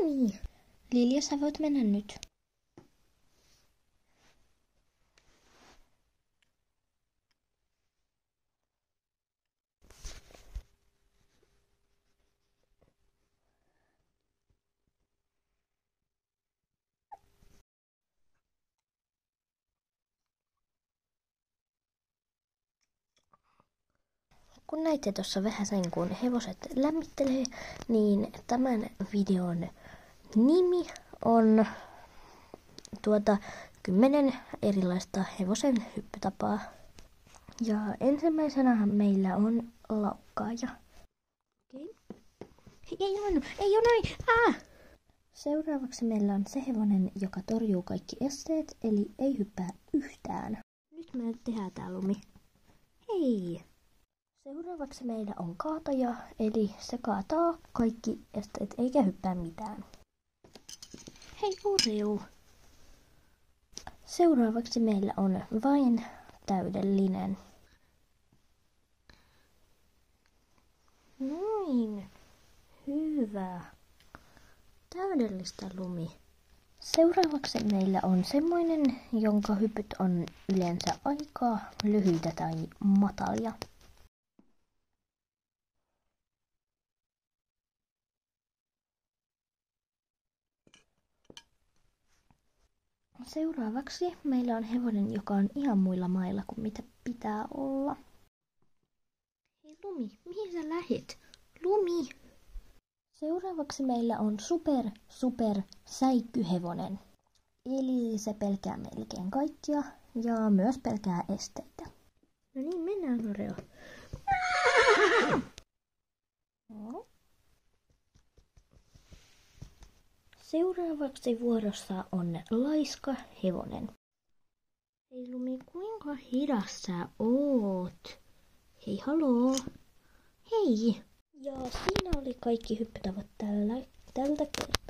niin. Lilja, sä voit mennä nyt. Kun näitte tuossa vähän sen, kun hevoset lämmittelee, niin tämän videon nimi on 10 erilaista hevosen hyppytapaa. Ja ensimmäisenä meillä on laukkaaja. Okei. Ei ole noin! Seuraavaksi meillä on se hevonen, joka torjuu kaikki esteet, eli ei hyppää yhtään. Nyt me tehdään tää lumi. Hei! Seuraavaksi meillä on kaataja, eli se kaataa kaikki esteet eikä hyppää mitään. Hei Ureu! Seuraavaksi meillä on vain täydellinen. Noin. Hyvä. Täydellistä lumi. Seuraavaksi meillä on semmoinen, jonka hypyt on yleensä aika lyhyitä tai matalia. Seuraavaksi meillä on hevonen, joka on ihan muilla mailla kuin mitä pitää olla. Hei Lumi, mihin sä lähet? Lumi! Seuraavaksi meillä on super säikkyhevonen. Eli se pelkää melkein kaikkia ja myös pelkää esteitä. No niin, mennään Oreo. Seuraavaksi vuorossa on laiska hevonen. Hei Lumi, kuinka hidas sä oot? Hei haloo. Hei. Ja siinä oli kaikki hyppytavat tältä kertaa.